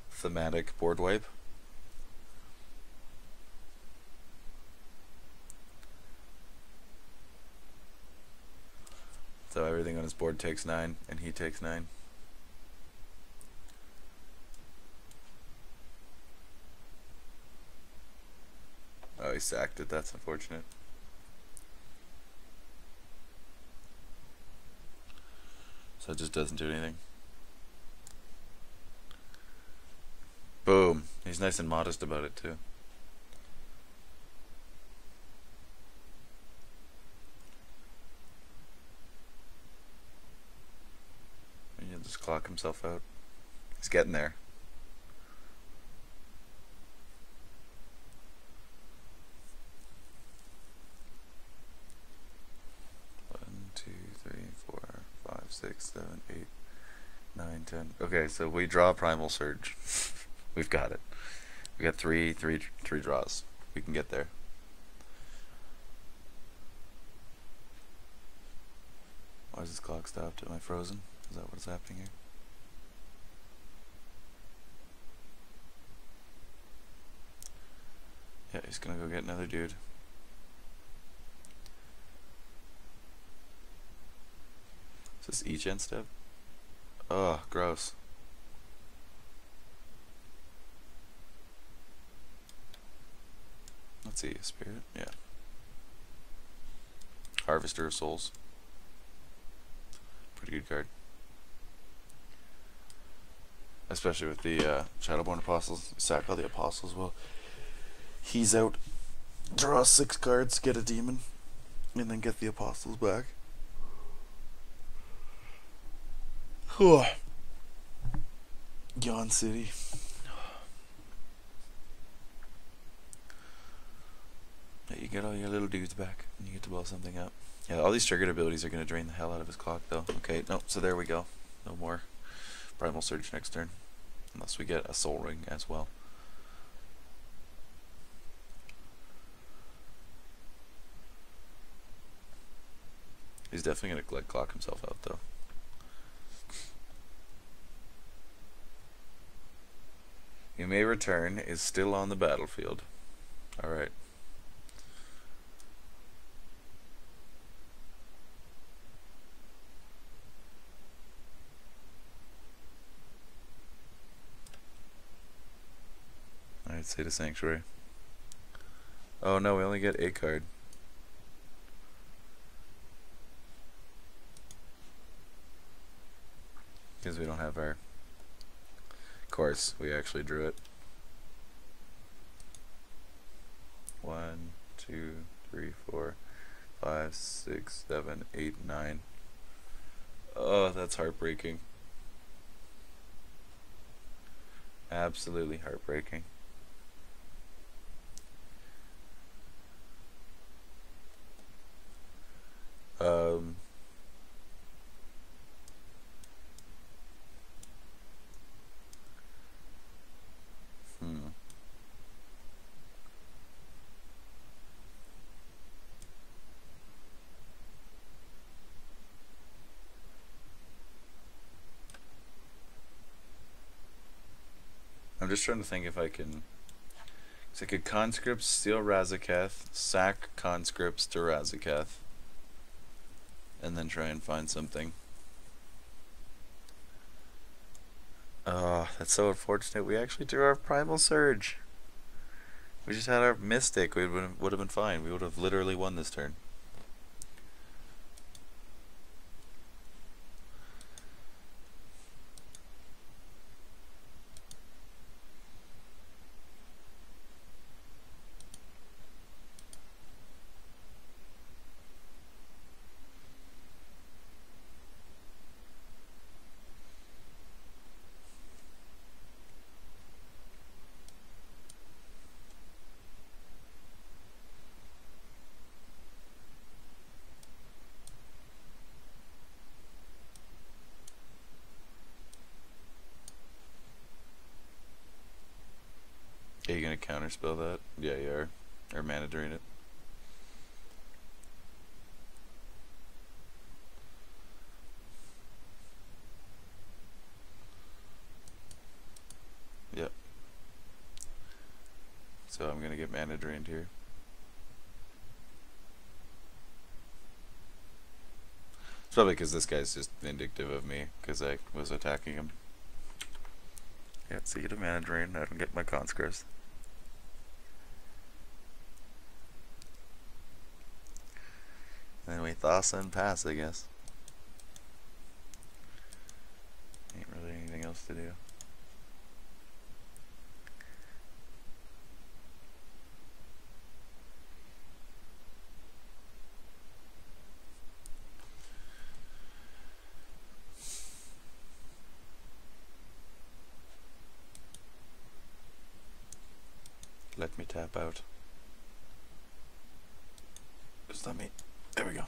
Thematic board wipe. So everything on his board takes 9, and he takes 9. Oh, he sacked it. That's unfortunate. So it just doesn't do anything. Boom. He's nice and modest about it too. And he'll just clock himself out. He's getting there. One, 2, 3, 4, 5, 6, 7, 8, 9, 10. Okay, so we draw Primal Surge. We've got it. We got three draws. We can get there. Why is this clock stopped? Am I frozen? Is that what's happening here? Yeah, he's gonna go get another dude. Is this each end step? Ugh, gross. Let's see, Spirit, yeah. Harvester of Souls. Pretty good card. Especially with the Shadowborn Apostles. Sack all the Apostles, well, he's out. Draw 6 cards, get a demon, and then get the Apostles back. Yawn City. You get all your little dudes back, and you get to blow something up. Yeah, all these triggered abilities are going to drain the hell out of his clock, though. Okay, nope, so there we go. No more Primal Surge next turn. Unless we get a Soul Ring as well. He's definitely going to like clock himself out, though. You may return is still on the battlefield. Alright. I'd say to Sanctuary. Oh no, we only get a card. Because we don't have our... Of course, we actually drew it. 1, 2, 3, 4, 5, 6, 7, 8, 9. Oh, that's heartbreaking. Absolutely heartbreaking. I'm just trying to think if I can... So I could conscript, steal Razaketh, sack conscripts to Razaketh, and then try and find something. Oh, that's so unfortunate. We actually drew our Primal Surge. We just had our Mystic. We would have been fine. We would have literally won this turn. Are you gonna counterspell that? Yeah, you are. Or mana drain it. Yep. So I'm gonna get mana drained here. It's probably because this guy's just vindictive of me because I was attacking him. Yeah, so you get a mana drain. I don't get my conscripts. And then we Thassa and pass, I guess. Ain't really anything else to do. Let me tap out. Just let me. There we go.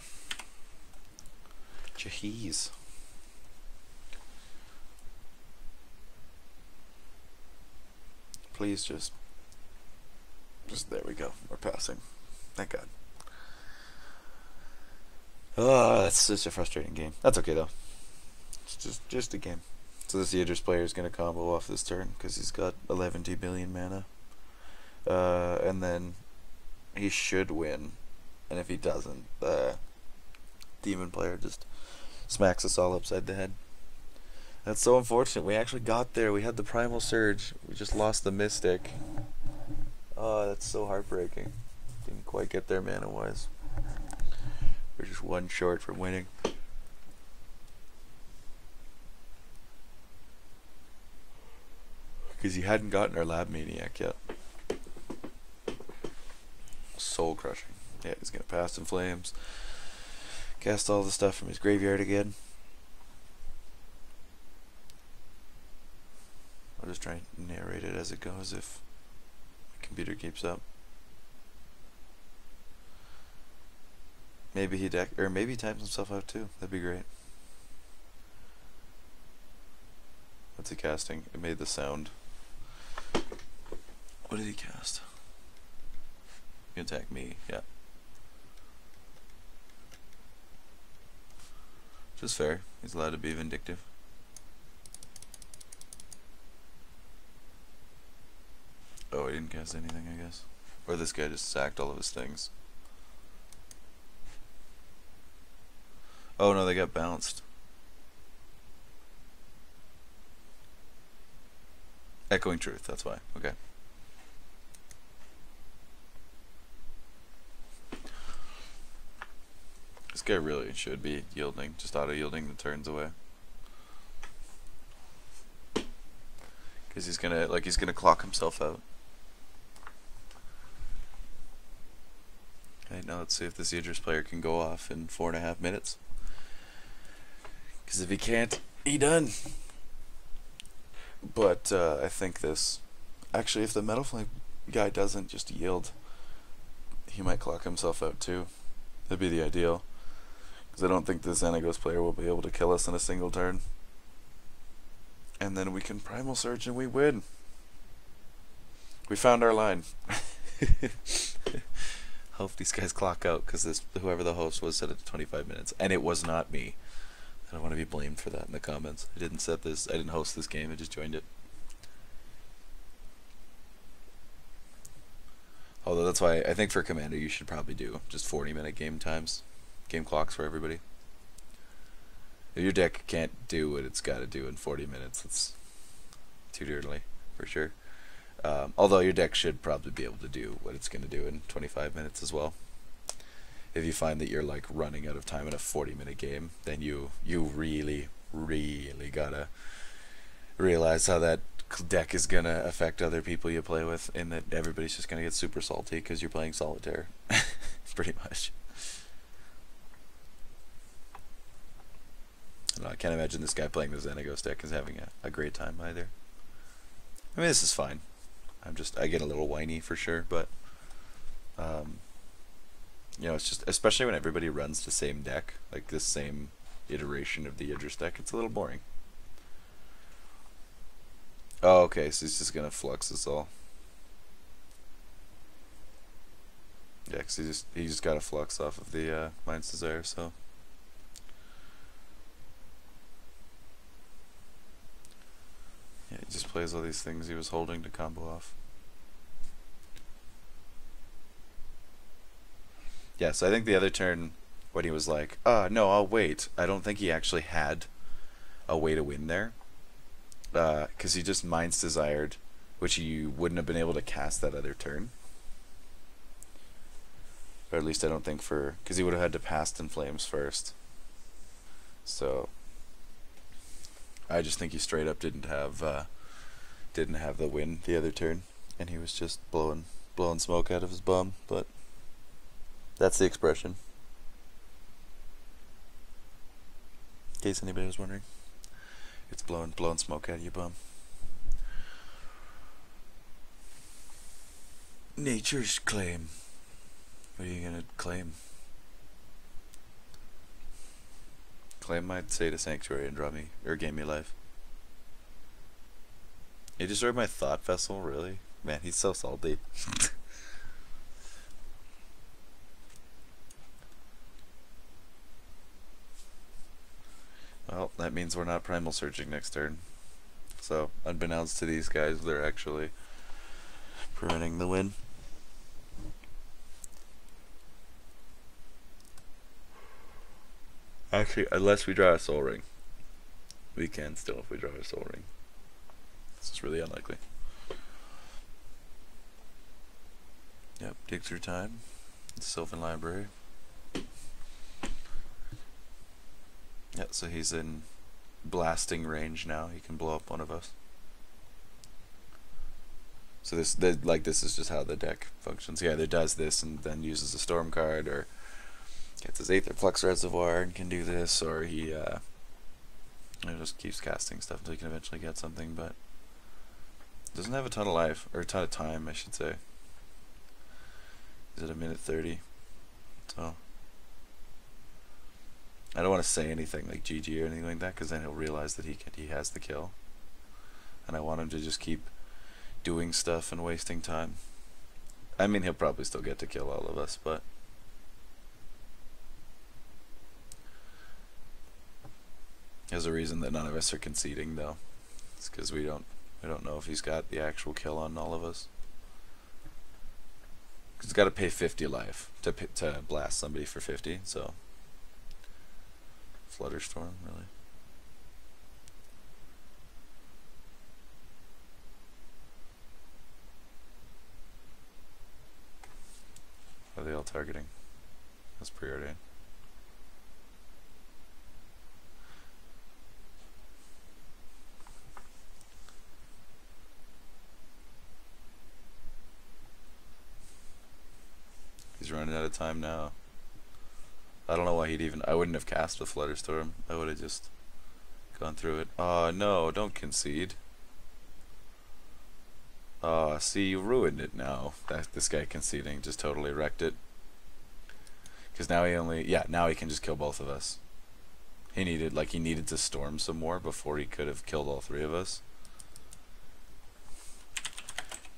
Jeez. Please just. There we go. We're passing. Thank God. Oh, that's such a frustrating game. That's okay though. It's just a game. So this Yidris player is gonna combo off this turn because he's got 11 billion mana. And then he should win, and if he doesn't, the demon player just smacks us all upside the head. That's so unfortunate. We actually got there. We had the Primal Surge. We just lost the Mystic. Oh, that's so heartbreaking. Didn't quite get there mana-wise. We're just one short from winning. Because he hadn't gotten our Lab Maniac yet. Soul crushing. Yeah, he's gonna pass in flames. Cast all the stuff from his graveyard again. I'll just try and narrate it as it goes if my computer keeps up. Maybe he maybe he times himself out too. That'd be great. What's he casting? It made the sound. What did he cast? He can attack me, yeah. Which is fair. He's allowed to be vindictive. Oh, he didn't cast anything, I guess. Or this guy just sacked all of his things. Oh no, they got bounced. Echoing Truth, that's why. Okay. This guy really should be yielding, just auto-yielding the turns away. Because he's gonna clock himself out. Okay, now let's see if this Yidris player can go off in 4.5 minutes. Because if he can't, he done. But I think this... Actually, if the Metal Flame guy doesn't just yield, he might clock himself out too. That'd be the ideal. Because I don't think the Xenagos player will be able to kill us in a single turn. And then we can Primal Surge and we win. We found our line. Hope these guys clock out, because whoever the host was set it to 25 minutes. And it was not me. I don't want to be blamed for that in the comments. I didn't host this game, I just joined it. Although that's why I think for Commander you should probably do just 40-minute game clocks for everybody. If your deck can't do what it's got to do in 40 minutes, it's too dirty, for sure. Although your deck should probably be able to do what it's going to do in 25 minutes as well. If you find that you're like running out of time in a 40-minute game, then you really, really gotta realize how that deck is gonna affect other people you play with, and that everybody's just gonna get super salty because you're playing solitaire. Pretty much. I can't imagine this guy playing the Xenagos deck is having a great time either. I mean, this is fine. I get a little whiny for sure, but you know, it's just, especially when everybody runs the same deck, like this same iteration of the Yidris deck, it's a little boring. Oh, okay, so he's just gonna flux us all. Yeah, 'cause he just got a flux off of the Mind's Desire, so. Yeah, he just plays all these things he was holding to combo off. Yeah, so I think the other turn, when he was like, no, I'll wait, I don't think he actually had a way to win there. Because he just Mind's Desired, which he wouldn't have been able to cast that other turn. Or at least I don't think because he would have had to Past in Flames first. So I just think he straight up didn't have the win the other turn, and he was just blowing smoke out of his bum. But that's the expression, in case anybody was wondering. It's blowing smoke out of your bum. Nature's claim. What are you gonna claim? Claim my Seda Sanctuary and draw me, or gain me life. He destroyed my Thought Vessel, really? Man, he's so salty. Well, that means we're not Primal Surging next turn. So, unbeknownst to these guys, they're actually preventing the win. Actually, unless we draw a Soul Ring. We can still if we draw a Soul Ring. This is really unlikely. Yep, dig through time. Sylvan Library. Yeah, so he's in blasting range now. He can blow up one of us. So this is just how the deck functions. He either does this and then uses a Storm card, or gets his Aether Flux Reservoir and can do this, or he just keeps casting stuff until he can eventually get something, but doesn't have a ton of life, or a ton of time, I should say. He's at a minute 30, so I don't want to say anything like GG or anything like that, because then he'll realize that he has the kill, and I want him to just keep doing stuff and wasting time. I mean, he'll probably still get to kill all of us, but there's a reason that none of us are conceding, though. It's because we don't know if he's got the actual kill on all of us. He's got to pay 50 life to blast somebody for 50, so Flutterstorm, really. What are they all targeting? That's preordained. He's running out of time now. I don't know why I wouldn't have cast the Flutterstorm. I would have just gone through it. Oh no, don't concede. See, you ruined it now. This guy conceding just totally wrecked it. Because now now he can just kill both of us. He needed to storm some more before he could have killed all three of us.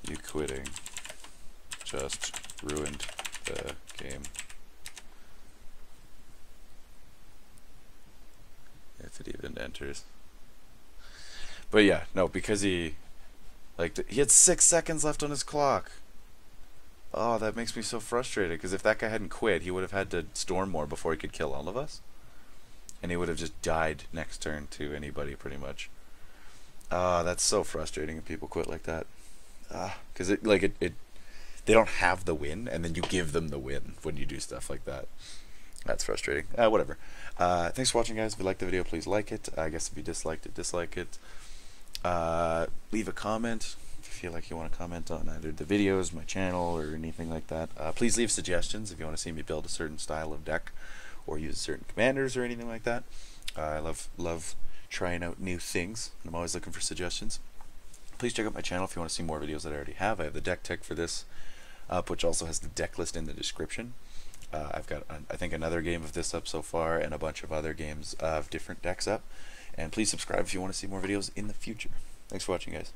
You quitting just ruined the game. If it even enters. But yeah, no, because he had 6 seconds left on his clock. Oh, that makes me so frustrated, because if that guy hadn't quit, he would have had to storm more before he could kill all of us. And he would have just died next turn to anybody, pretty much. That's so frustrating if people quit like that. Because they don't have the win, and then you give them the win when you do stuff like that. That's frustrating. Whatever. Thanks for watching, guys. If you liked the video, please like it. I guess if you disliked it, dislike it. Leave a comment if you feel like you want to comment on either the videos, my channel, or anything like that. Please leave suggestions if you want to see me build a certain style of deck or use certain commanders or anything like that. I love trying out new things, and I'm always looking for suggestions. Please check out my channel if you want to see more videos that I already have. I have the deck tech for this up, which also has the deck list in the description. I've got, I think, another game of this up so far, and a bunch of other games of different decks up. And please subscribe if you want to see more videos in the future. Thanks for watching, guys.